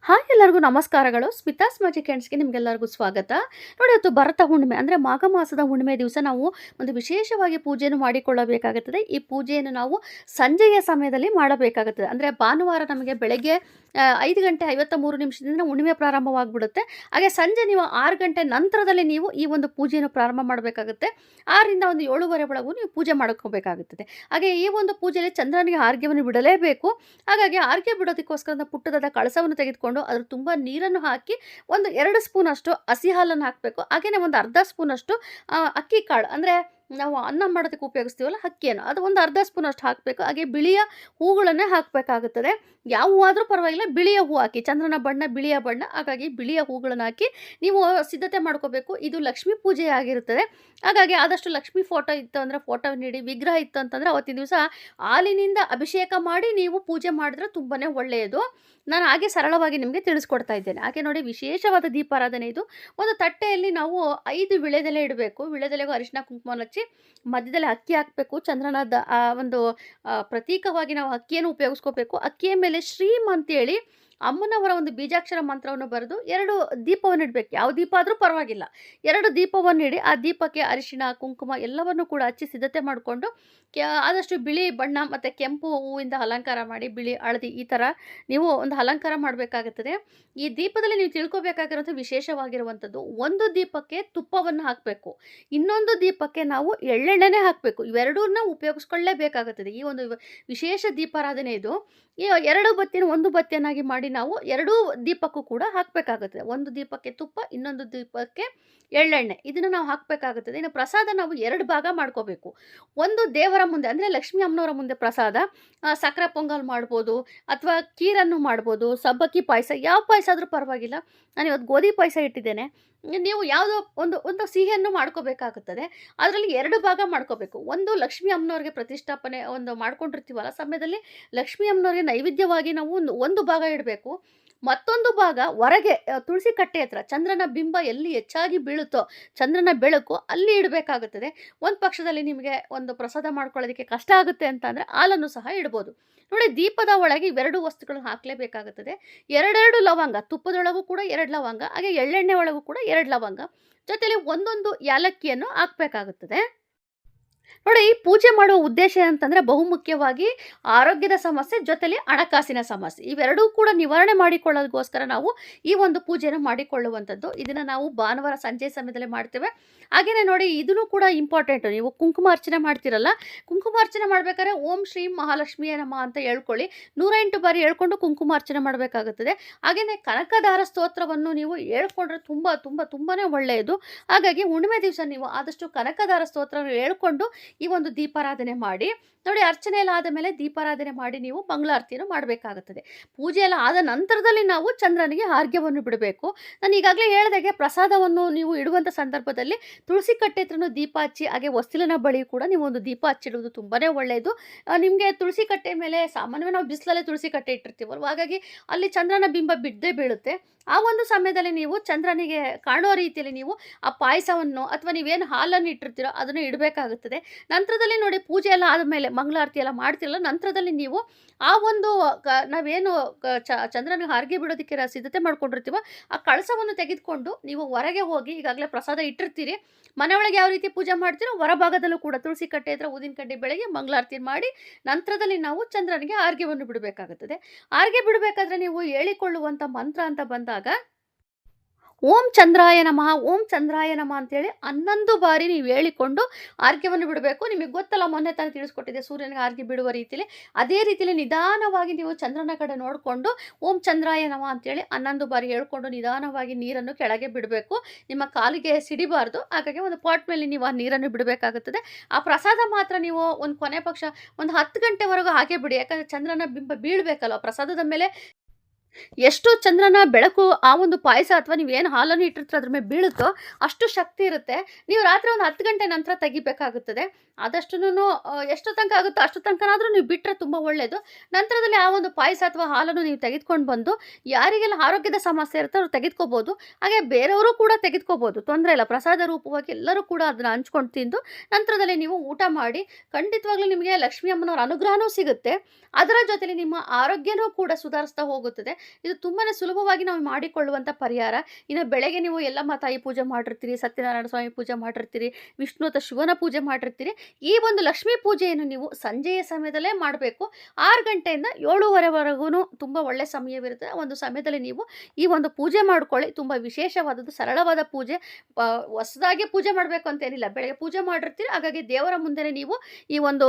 Hi ಎಲ್ಲರಿಗೂ ನಮಸ್ಕಾರಗಳು. Smitha's magic ಹ್ಯಾಂಡ್ಸ್‌ಗೆ ನಿಮಗೆಲ್ಲರಿಗೂ ಸ್ವಾಗತ. ನೋಡಿ ಇವತ್ತು ಭರತ ಹುಣ್ಣಿಮೆ ಅಂದರೆ ಮಾಘ ಮಾಸದ ಹುಣ್ಣಿಮೆ ದಿವಸ ನಾವು ಒಂದು ವಿಶೇಷವಾಗಿ ಪೂಜೆಯನ್ನು ಮಾಡಿಕೊಳ್ಳಬೇಕಾಗುತ್ತದೆ. ಈ ಪೂಜೆಯನ್ನು ನಾವು ಸಂಜೆಯ ಸಮಯದಲ್ಲಿ ಮಾಡಬೇಕಾಗುತ್ತದೆ. ಅಂದರೆ ಭಾನುವಾರ ನಮಗೆ ಬೆಳಗ್ಗೆ 5 ಗಂಟೆ 53 ನಿಮಿಷದಿಂದ ಹುಣ್ಣಿಮೆ ಪ್ರಾರಂಭವಾಗ್ಬಿಡುತ್ತೆ. ಹಾಗೆ ಸಂಜೆ ನೀವು 6 ಗಂಟೆ ನಂತರದಲ್ಲಿ ನೀವು ಈ ಒಂದು ಪೂಜೆಯನ್ನು ಪ್ರಾರಂಭ ಮಾಡಬೇಕಾಗುತ್ತೆ. 6ರಿಂದ ಒಂದು 7:30 ಒಳಗೂ ನೀವು ಪೂಜೆ ಮಾಡ್ಕೋಬೇಕಾಗುತ್ತದೆ. ಹಾಗೆ ಈ ಒಂದು ಪೂಜೆಯಲ್ಲಿ ಚಂದ್ರನಿಗೆ ಆರ್ಘ್ಯವನ್ನು ಬಿಡಲೇಬೇಕು. ಹಾಗಾಗಿ ಆರ್ಘ್ಯ ಬಿಡೋದಕ್ಕೋಸ್ಕರ ಪುಟ್ಟದಾದ ಕಳಸವನ್ನು ತೆಗೆದುಕೊಂಡು ಅದ್ರ ತುಂಬ ನೀರನ್ನು ಹಾಕಿ ಒಂದು 2 ಸ್ಪೂನಷ್ಟು ಹಸಿ ಹಾಲನ್ನು ಹಾಕಬೇಕು. ಹಾಗೆಯೇ ಒಂದು ಅರ್ಧ ಸ್ಪೂನಷ್ಟು ಅಕ್ಕಿ ಕಾಳು ಅಂದರೆ ನಾವು ಅನ್ನ ಮಾಡೋದಕ್ಕೆ ಉಪಯೋಗಿಸ್ತೀವಲ್ಲ ಅಕ್ಕಿಯನ್ನು, ಅದು ಒಂದು ಅರ್ಧ ಸ್ಪೂನಷ್ಟು ಹಾಕಬೇಕು. ಹಾಗೆ ಬಿಳಿಯ ಹೂಗಳನ್ನೇ ಹಾಕಬೇಕಾಗುತ್ತದೆ. ಯಾವ ಹೂ ಆದರೂ ಪರವಾಗಿಲ್ಲ, ಬಿಳಿಯ ಹೂ ಹಾಕಿ. ಚಂದ್ರನ ಬಣ್ಣ ಬಿಳಿಯ ಬಣ್ಣ, ಹಾಗಾಗಿ ಬಿಳಿಯ ಹೂಗಳನ್ನು ಹಾಕಿ ನೀವು ಸಿದ್ಧತೆ ಮಾಡ್ಕೋಬೇಕು. ಇದು ಲಕ್ಷ್ಮೀ ಪೂಜೆ ಆಗಿರುತ್ತದೆ. ಹಾಗಾಗಿ ಆದಷ್ಟು ಲಕ್ಷ್ಮೀ ಫೋಟೋ ಇತ್ತು ಅಂದರೆ ಫೋಟೋ ನೀಡಿ, ವಿಗ್ರಹ ಇತ್ತು ಅಂತಂದರೆ ಅವತ್ತಿನ ದಿವಸ ಹಾಲಿನಿಂದ ಅಭಿಷೇಕ ಮಾಡಿ ನೀವು ಪೂಜೆ ಮಾಡಿದ್ರೆ ತುಂಬಾ ಒಳ್ಳೆಯದು. ನಾನು ಹಾಗೆ ಸರಳವಾಗಿ ನಿಮಗೆ ತಿಳಿಸ್ಕೊಡ್ತಾ ಇದ್ದೇನೆ. ಹಾಗೆ ನೋಡಿ, ವಿಶೇಷವಾದ ದೀಪಾರಾಧನೆ ಇದು. ಒಂದು ತಟ್ಟೆಯಲ್ಲಿ ನಾವು 5 ವಿಳೆದೆಲೆ ಇಡಬೇಕು. ವಿಳೆದೆಲೆಗೂ ಅರಿಶಿನ ಕುಂಕುಮ ಹಚ್ಚಿ ಮಧ್ಯದಲ್ಲಿ ಅಕ್ಕಿ ಹಾಕಬೇಕು. ಚಂದ್ರನ ಒಂದು ಪ್ರತೀಕವಾಗಿ ನಾವು ಅಕ್ಕಿಯನ್ನು ಉಪಯೋಗಿಸ್ಕೋಬೇಕು. ಅಕ್ಕಿಯ ಮೇಲೆ ಶ್ರೀಮ್ ಅಂತೇಳಿ ಅಮ್ಮನವರ ಒಂದು ಬೀಜಾಕ್ಷರ ಮಂತ್ರವನ್ನು ಬರೆದು 2 ದೀಪವನ್ನು ಇಡಬೇಕು. ಯಾವ ದೀಪ ಆದರೂ ಪರವಾಗಿಲ್ಲ, 2 ದೀಪವನ್ನು ಇಡಿ. ಆ ದೀಪಕ್ಕೆ ಅರಿಶಿಣ ಕುಂಕುಮ ಎಲ್ಲವನ್ನು ಕೂಡ ಹಚ್ಚಿ ಸಿದ್ಧತೆ ಮಾಡಿಕೊಂಡು ಆದಷ್ಟು ಬಿಳಿ ಬಣ್ಣ ಮತ್ತು ಕೆಂಪು ಹೂವಿಂದ ಅಲಂಕಾರ ಮಾಡಿ, ಬಿಳಿ ಹಳದಿ ಈ ಥರ ನೀವು ಒಂದು ಅಲಂಕಾರ ಮಾಡಬೇಕಾಗುತ್ತದೆ. ಈ ದೀಪದಲ್ಲಿ ನೀವು ತಿಳ್ಕೊಬೇಕಾಗಿರೋಂಥ ವಿಶೇಷವಾಗಿರುವಂಥದ್ದು, ಒಂದು ದೀಪಕ್ಕೆ ತುಪ್ಪವನ್ನು ಹಾಕಬೇಕು, ಇನ್ನೊಂದು ದೀಪಕ್ಕೆ ನಾವು ಎಳ್ಳೆಣ್ಣೆನೇ ಹಾಕಬೇಕು. ಇವೆರಡನ್ನ ಉಪಯೋಗಿಸ್ಕೊಳ್ಳೇಬೇಕಾಗುತ್ತದೆ. ಈ ಒಂದು ವಿಶೇಷ ದೀಪಾರಾಧನೆ ಇದು. ಈ 2 ಬತ್ತಿನ ಒಂದು ಬತ್ತಿಯನ್ನಾಗಿ ಮಾಡಿ ನಾವು 2 ದೀಪಕ್ಕೂ ಕೂಡ ಹಾಕಬೇಕಾಗುತ್ತದೆ. ಒಂದು ದೀಪಕ್ಕೆ ತುಪ್ಪ, ಇನ್ನೊಂದು ದೀಪಕ್ಕೆ ಎಳ್ಳೆಣ್ಣೆ, ಇದನ್ನು ನಾವು ಹಾಕಬೇಕಾಗುತ್ತದೆ. ಇನ್ನು ಪ್ರಸಾದ ನಾವು 2 ಭಾಗ ಮಾಡ್ಕೋಬೇಕು. ಒಂದು ದೇವರ ಮುಂದೆ ಅಂದರೆ ಲಕ್ಷ್ಮೀ ಅಮ್ಮನವರ ಮುಂದೆ ಪ್ರಸಾದ, ಸಕ್ಕರೆ ಪೊಂಗಲ್ ಮಾಡ್ಬೋದು ಅಥವಾ ಖೀರನ್ನು ಮಾಡ್ಬೋದು, ಸಬ್ಬಕ್ಕಿ ಪಾಯಸ, ಯಾವ ಪಾಯಸ ಆದರೂ ಪರವಾಗಿಲ್ಲ. ನಾನು ಇವತ್ತು ಗೋಧಿ ಪಾಯಸ ಇಟ್ಟಿದ್ದೇನೆ. ನೀವು ಯಾವುದೋ ಒಂದು ಸಿಹಿಯನ್ನು ಮಾಡ್ಕೋಬೇಕಾಗುತ್ತದೆ. ಅದರಲ್ಲಿ 2 ಭಾಗ ಮಾಡ್ಕೋಬೇಕು. ಒಂದು ಲಕ್ಷ್ಮೀ ಅಮ್ಮನವ್ರಿಗೆ ಪ್ರತಿಷ್ಠಾಪನೆ ಒಂದು ಮಾಡ್ಕೊಂಡಿರ್ತೀವಲ್ಲ ಸಮಯದಲ್ಲಿ ಲಕ್ಷ್ಮೀ ಅಮ್ಮನವ್ರಿಗೆ ನೈವೇದ್ಯವಾಗಿ ನಾವು ಒಂದು ಭಾಗ ಇಡಬೇಕು. ಮತ್ತೊಂದು ಭಾಗ ಹೊರಗೆ ತುಳಸಿ ಕಟ್ಟೆ ಹತ್ರ ಚಂದ್ರನ ಬಿಂಬ ಎಲ್ಲಿ ಹೆಚ್ಚಾಗಿ ಬೀಳುತ್ತೋ, ಚಂದ್ರನ ಬೆಳಕು ಅಲ್ಲಿ ಇಡಬೇಕಾಗುತ್ತದೆ. ಒಂದು ಪಕ್ಷದಲ್ಲಿ ನಿಮಗೆ ಒಂದು ಪ್ರಸಾದ ಮಾಡ್ಕೊಳ್ಳೋದಕ್ಕೆ ಕಷ್ಟ ಆಗುತ್ತೆ ಅಂತ ಅಂದರೆ ಹಾಲನ್ನು ಸಹ ಇಡ್ಬೋದು. ನೋಡಿ, ದೀಪದ ಒಳಗೆ ಇವೆರಡು ವಸ್ತುಗಳನ್ನು ಹಾಕಲೇಬೇಕಾಗುತ್ತದೆ. 2 ಲವಂಗ, ತುಪ್ಪದೊಳಗೂ ಕೂಡ 2 ಲವಂಗ, ಹಾಗೆ ಎಳ್ಳೆಣ್ಣೆ ಒಳಗೂ ಕೂಡ 2 ಲವಂಗ, ಜೊತೆಲಿ ಒಂದೊಂದು ಯಾಲಕ್ಕಿಯನ್ನು ಹಾಕಬೇಕಾಗುತ್ತದೆ. ನೋಡಿ, ಈ ಪೂಜೆ ಮಾಡುವ ಉದ್ದೇಶ ಅಂತಂದರೆ ಬಹುಮುಖ್ಯವಾಗಿ ಆರೋಗ್ಯದ ಸಮಸ್ಯೆ ಜೊತೆಲಿ ಹಣಕಾಸಿನ ಸಮಸ್ಯೆ ಇವೆರಡೂ ಕೂಡ ನಿವಾರಣೆ ಮಾಡಿಕೊಳ್ಳೋದಕ್ಕೋಸ್ಕರ ನಾವು ಈ ಒಂದು ಪೂಜೆನ ಮಾಡಿಕೊಳ್ಳುವಂಥದ್ದು. ಇದನ್ನು ನಾವು ಭಾನುವಾರ ಸಂಜೆ ಸಮಯದಲ್ಲಿ ಮಾಡ್ತೇವೆ. ಹಾಗೆಯೇ ನೋಡಿ, ಇದನ್ನು ಕೂಡ ಇಂಪಾರ್ಟೆಂಟು. ನೀವು ಕುಂಕುಮಾರ್ಚನೆ ಮಾಡ್ತೀರಲ್ಲ, ಕುಂಕುಮಾರ್ಚನೆ ಮಾಡಬೇಕಾದ್ರೆ ಓಂ ಶ್ರೀ ಮಹಾಲಕ್ಷ್ಮಿಯ ನಮಃ ಅಂತ ಹೇಳ್ಕೊಳ್ಳಿ. 108 ಬಾರಿ ಹೇಳ್ಕೊಂಡು ಕುಂಕುಮಾರ್ಚನೆ ಮಾಡಬೇಕಾಗುತ್ತದೆ. ಹಾಗೆಯೇ ಕನಕದಾರ ಸ್ತೋತ್ರವನ್ನು ನೀವು ಹೇಳ್ಕೊಂಡ್ರೆ ತುಂಬಾ ಒಳ್ಳೆಯದು. ಹಾಗಾಗಿ ಹುಣ್ಣಿಮೆ ದಿವಸ ನೀವು ಆದಷ್ಟು ಕನಕದಾರ ಸ್ತೋತ್ರ ಹೇಳ್ಕೊಂಡು ಈ ಒಂದು ದೀಪಾರಾಧನೆ ಮಾಡಿ. ನೋಡಿ, ಅರ್ಚನೆ ಎಲ್ಲ ಆದ ಮೇಲೆ ದೀಪಾರಾಧನೆ ಮಾಡಿ ನೀವು ಮಂಗಳಾರತಿಯನ್ನು ಮಾಡಬೇಕಾಗುತ್ತದೆ. ಪೂಜೆ ಎಲ್ಲ ಆದ ನಂತರದಲ್ಲಿ ನಾವು ಚಂದ್ರನಿಗೆ ಆರ್ಘ್ಯವನ್ನು ಬಿಡಬೇಕು. ನಾನು ಈಗಾಗಲೇ ಹೇಳಿದಾಗೆ ಪ್ರಸಾದವನ್ನು ನೀವು ಇಡುವಂಥ ಸಂದರ್ಭದಲ್ಲಿ ತುಳಸಿ ಕಟ್ಟೆ ಹತ್ರನೂ ದೀಪ ಹಚ್ಚಿ, ಹಾಗೆ ಹೊಸ್ತಿಲಿನ ಬಳಿ ಕೂಡ ನೀವು ಒಂದು ದೀಪ ಹಚ್ಚಿಡುವುದು ತುಂಬಾ ಒಳ್ಳೆಯದು. ನಿಮಗೆ ತುಳಸಿ ಕಟ್ಟೆ ಮೇಲೆ ಸಾಮಾನ್ಯವಾಗಿ ನಾವು ಬಿಸಿಲಲ್ಲೇ ತುಳಸಿ ಕಟ್ಟೆ ಇಟ್ಟಿರ್ತೀವಲ್ವ, ಹಾಗಾಗಿ ಅಲ್ಲಿ ಚಂದ್ರನ ಬಿಂಬ ಬಿದ್ದೇ ಬೀಳುತ್ತೆ. ಆ ಒಂದು ಸಮಯದಲ್ಲಿ ನೀವು ಚಂದ್ರನಿಗೆ ಕಾಣುವ ರೀತಿಯಲ್ಲಿ ನೀವು ಆ ಪಾಯಸವನ್ನು ಅಥವಾ ನೀವೇನು ಹಾಲನ್ನು ಇಟ್ಟಿರ್ತೀರೋ ಅದನ್ನು ಇಡಬೇಕಾಗುತ್ತದೆ. ನಂತರದಲ್ಲಿ ನೋಡಿ, ಪೂಜೆ ಎಲ್ಲ ಆದಮೇಲೆ ಮಂಗಳಾರತಿ ಎಲ್ಲ ಮಾಡ್ತಿರಲ್ಲ, ನಂತರದಲ್ಲಿ ನೀವು ಆ ಒಂದು ನಾವೇನು ಚಂದ್ರನಿಗೆ ಆರ್ಘ್ಯ ಬಿಡೋದಕ್ಕೆ ಸಿದ್ಧತೆ ಮಾಡ್ಕೊಂಡಿರ್ತೀವೋ ಆ ಕಳಸವನ್ನು ತೆಗೆದುಕೊಂಡು ನೀವು ಹೊರಗೆ ಹೋಗಿ, ಈಗಾಗಲೇ ಪ್ರಸಾದ ಇಟ್ಟಿರ್ತೀರಿ, ಮನೆಯೊಳಗೆ ಯಾವ ರೀತಿ ಪೂಜೆ ಮಾಡ್ತೀರೋ ಹೊರಭಾಗದಲ್ಲೂ ಕೂಡ ತುಳಸಿ ಕಟ್ಟೆ ಹತ್ರ ಊದಿನ ಕಡ್ಡಿ ಬೆಳಗ್ಗೆ ಮಂಗಳಾರತಿ ಮಾಡಿ ನಂತರದಲ್ಲಿ ನಾವು ಚಂದ್ರನಿಗೆ ಆರ್ಘ್ಯವನ್ನು ಬಿಡಬೇಕಾಗುತ್ತದೆ. ಆರ್ಘ್ಯ ಬಿಡಬೇಕಾದ್ರೆ ನೀವು ಹೇಳಿಕೊಳ್ಳುವಂಥ ಮಂತ್ರ ಅಂತ ಬಂದಾಗ ಓಂ ಚಂದ್ರಾಯ ನಮಃ, ಓಂ ಚಂದ್ರಾಯ ನಮಃ ಅಂತೇಳಿ 11 ಬಾರಿ ನೀವು ಹೇಳಿಕೊಂಡು ಆರ್ಘ್ಯವನ್ನು ಬಿಡಬೇಕು. ನಿಮಗೆ ಗೊತ್ತಲ್ಲ, ಮೊನ್ನೆ ತಾನೇ ತಿಳಿಸ್ಕೊಟ್ಟಿದ್ದೆ ಸೂರ್ಯನಿಗೆ ಆರ್ಘ್ಯ ಬಿಡುವ ರೀತಿಯಲ್ಲಿ. ಅದೇ ರೀತಿಯಲ್ಲಿ ನಿಧಾನವಾಗಿ ನೀವು ಚಂದ್ರನ ಕಡೆ ನೋಡಿಕೊಂಡು ಓಂ ಚಂದ್ರಾಯ ನಮಃ ಅಂತೇಳಿ 11 ಬಾರಿ ಹೇಳ್ಕೊಂಡು ನಿಧಾನವಾಗಿ ನೀರನ್ನು ಕೆಳಗೆ ಬಿಡಬೇಕು. ನಿಮ್ಮ ಕಾಲಿಗೆ ಸಿಡಿಬಾರ್ದು. ಹಾಗಾಗಿ ಒಂದು ಪಾಟ್ ಮೇಲೆ ನೀವು ಆ ನೀರನ್ನು ಬಿಡಬೇಕಾಗುತ್ತದೆ. ಆ ಪ್ರಸಾದ ಮಾತ್ರ ನೀವು ಒಂದು ಕೊನೆ ಪಕ್ಷ ಒಂದು 10 ಗಂಟೆವರೆಗೂ ಹಾಗೆ ಬಿಡಿ. ಯಾಕಂದರೆ ಚಂದ್ರನ ಬಿಂಬ ಬೀಳಬೇಕಲ್ವ ಪ್ರಸಾದದ ಮೇಲೆ. ಎಷ್ಟು ಚಂದ್ರನ ಬೆಳಕು ಆ ಒಂದು ಪಾಯಸ ಅಥವಾ ನೀವೇನು ಹಾಲನ್ನು ಇಟ್ಟಿರ್ತೀರ ಅದ್ರ ಮೇಲೆ ಬೀಳುತ್ತೋ ಅಷ್ಟು ಶಕ್ತಿ ಇರುತ್ತೆ. ನೀವು ರಾತ್ರಿ ಒಂದು 10 ಗಂಟೆ ನಂತರ ತೆಗಿಬೇಕಾಗುತ್ತದೆ. ಆದಷ್ಟುನು ಎಷ್ಟು ತನಕ ಆಗುತ್ತೋ ಅಷ್ಟು ತನಕನಾದರೂ ನೀವು ಬಿಟ್ಟರೆ ತುಂಬ ಒಳ್ಳೆಯದು. ನಂತರದಲ್ಲಿ ಆ ಒಂದು ಪಾಯಸ ಅಥವಾ ಹಾಲನ್ನು ನೀವು ತೆಗೆದುಕೊಂಡು ಬಂದು ಯಾರಿಗೆಲ್ಲ ಆರೋಗ್ಯದ ಸಮಸ್ಯೆ ಇರುತ್ತೋ ಅವ್ರು ತೆಗೆದುಕೋಬೋದು. ಹಾಗೆ ಬೇರೆಯವರು ಕೂಡ ತೆಗೆದುಕೋಬೋದು, ತೊಂದರೆ ಇಲ್ಲ. ಪ್ರಸಾದ ರೂಪವಾಗಿ ಎಲ್ಲರೂ ಕೂಡ ಅದನ್ನು ಹಂಚ್ಕೊಂಡು ತಿಂದು ನಂತರದಲ್ಲಿ ನೀವು ಊಟ ಮಾಡಿ ಖಂಡಿತವಾಗ್ಲೂ ನಿಮಗೆ ಲಕ್ಷ್ಮೀ ಅಮ್ಮನವರ ಅನುಗ್ರಹನೂ ಸಿಗುತ್ತೆ. ಅದರ ಜೊತೆಲಿ ನಿಮ್ಮ ಆರೋಗ್ಯನೂ ಕೂಡ ಸುಧಾರಿಸ್ತಾ ಹೋಗುತ್ತದೆ. ಇದು ತುಂಬಾ ಸುಲಭವಾಗಿ ನಾವು ಮಾಡಿಕೊಳ್ಳುವಂಥ ಪರಿಹಾರ. ಇನ್ನು ಬೆಳಗ್ಗೆ ನೀವು ಎಲ್ಲಮ್ಮ ತಾಯಿ ಪೂಜೆ ಮಾಡಿರ್ತೀರಿ, ಸತ್ಯನಾರಾಯಣ ಸ್ವಾಮಿ ಪೂಜೆ ಮಾಡಿರ್ತೀರಿ, ವಿಷ್ಣು ಅಥವಾ ಶಿವನ ಪೂಜೆ ಮಾಡಿರ್ತೀರಿ. ಈ ಒಂದು ಲಕ್ಷ್ಮೀ ಪೂಜೆಯನ್ನು ನೀವು ಸಂಜೆಯ ಸಮಯದಲ್ಲೇ ಮಾಡಬೇಕು. 6 ಗಂಟೆಯಿಂದ 7:30ವರೆಗೂ ತುಂಬ ಒಳ್ಳೆಯ ಸಮಯವಿರುತ್ತೆ. ಒಂದು ಸಮಯದಲ್ಲಿ ನೀವು ಈ ಒಂದು ಪೂಜೆ ಮಾಡ್ಕೊಳ್ಳಿ. ತುಂಬ ವಿಶೇಷವಾದದ್ದು, ಸರಳವಾದ ಪೂಜೆ. ಹೊಸದಾಗಿ ಪೂಜೆ ಮಾಡಬೇಕು ಅಂತೇನಿಲ್ಲ. ಬೆಳಗ್ಗೆ ಪೂಜೆ ಮಾಡಿರ್ತೀರಿ, ಹಾಗಾಗಿ ದೇವರ ಮುಂದೆನೇ ನೀವು ಈ ಒಂದು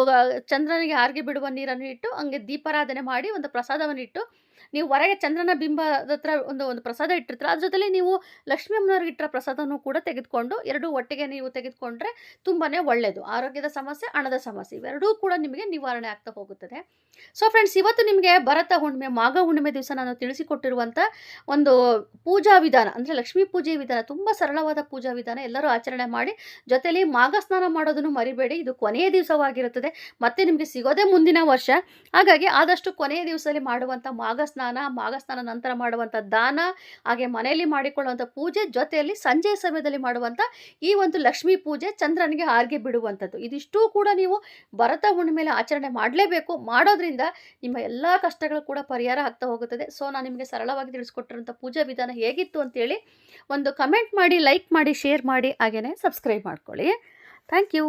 ಚಂದ್ರನಿಗೆ ಆರ್ಗೆ ಬಿಡುವ ನೀರನ್ನು ಇಟ್ಟು ಹಂಗೆ ದೀಪಾರಾಧನೆ ಮಾಡಿ ಒಂದು ಪ್ರಸಾದವನ್ನು ಇಟ್ಟು ನೀವು ಹೊರಗೆ ಚಂದ್ರನ ಬಿಂಬದ ಹತ್ರ ಒಂದು ಪ್ರಸಾದ ಇಟ್ಟಿರ್ತೀರ. ಅದ್ರ ಜೊತೆಲಿ ನೀವು ಲಕ್ಷ್ಮೀ ಅಮ್ಮನವ್ರಿಗೆ ಇಟ್ಟಿರೋ ಪ್ರಸಾದವನ್ನು ಕೂಡ ತೆಗೆದುಕೊಂಡು ಎರಡೂ ಒಟ್ಟಿಗೆ ನೀವು ತೆಗೆದುಕೊಂಡ್ರೆ ತುಂಬಾ ಒಳ್ಳೆಯದು. ಆರೋಗ್ಯದ ಸಮಸ್ಯೆ, ಹಣದ ಸಮಸ್ಯೆ ಇವೆರಡೂ ಕೂಡ ನಿಮಗೆ ನಿವಾರಣೆ ಆಗ್ತಾ ಹೋಗುತ್ತದೆ. ಸೊ ಫ್ರೆಂಡ್ಸ್, ಇವತ್ತು ನಿಮಗೆ ಭರತ ಹುಣ್ಣಿಮೆ, ಮಾಘ ಹುಣ್ಣಿಮೆ ದಿವಸ ನಾನು ತಿಳಿಸಿಕೊಟ್ಟಿರುವಂಥ ಒಂದು ಪೂಜಾ ವಿಧಾನ, ಅಂದರೆ ಲಕ್ಷ್ಮೀ ಪೂಜೆ ವಿಧಾನ ತುಂಬ ಸರಳವಾದ ಪೂಜಾ ವಿಧಾನ. ಎಲ್ಲರೂ ಆಚರಣೆ ಮಾಡಿ. ಜೊತೆಲಿ ಮಾಘ ಸ್ನಾನ ಮಾಡೋದನ್ನು ಮರಿಬೇಡಿ. ಇದು ಕೊನೆಯ ದಿವಸವಾಗಿರುತ್ತದೆ, ಮತ್ತೆ ನಿಮಗೆ ಸಿಗೋದೇ ಮುಂದಿನ ವರ್ಷ. ಹಾಗಾಗಿ ಆದಷ್ಟು ಕೊನೆಯ ದಿವಸದಲ್ಲಿ ಮಾಡುವಂಥ ಮಾಘ ಸ್ನಾನ ನಂತರ ಮಾಡುವಂಥ ದಾನ, ಹಾಗೆ ಮನೆಯಲ್ಲಿ ಮಾಡಿಕೊಳ್ಳುವಂಥ ಪೂಜೆ, ಜೊತೆಯಲ್ಲಿ ಸಂಜೆಯ ಸಮಯದಲ್ಲಿ ಮಾಡುವಂಥ ಈ ಒಂದು ಲಕ್ಷ್ಮೀ ಪೂಜೆ, ಚಂದ್ರನಿಗೆ ಆರ್ಗೆ ಬಿಡುವಂಥದ್ದು, ಇದಿಷ್ಟೂ ಕೂಡ ನೀವು ಭರತ ಹುಣ್ಣಿಮೆಯಲ್ಲಿ ಆಚರಣೆ ಮಾಡಲೇಬೇಕು. ಮಾಡೋದ್ರಿಂದ ನಿಮ್ಮ ಎಲ್ಲ ಕಷ್ಟಗಳು ಕೂಡ ಪರಿಹಾರ ಆಗ್ತಾ ಹೋಗುತ್ತದೆ. ಸೊ ನಾನು ನಿಮಗೆ ಸರಳವಾಗಿ ತಿಳಿಸ್ಕೊಟ್ಟಿರುವಂಥ ಪೂಜಾ ವಿಧಾನ ಹೇಗಿತ್ತು ಅಂತೇಳಿ ಒಂದು ಕಮೆಂಟ್ ಮಾಡಿ, ಲೈಕ್ ಮಾಡಿ, ಶೇರ್ ಮಾಡಿ, ಹಾಗೆಯೇ ಸಬ್ಸ್ಕ್ರೈಬ್ ಮಾಡ್ಕೊಳ್ಳಿ. Thank you.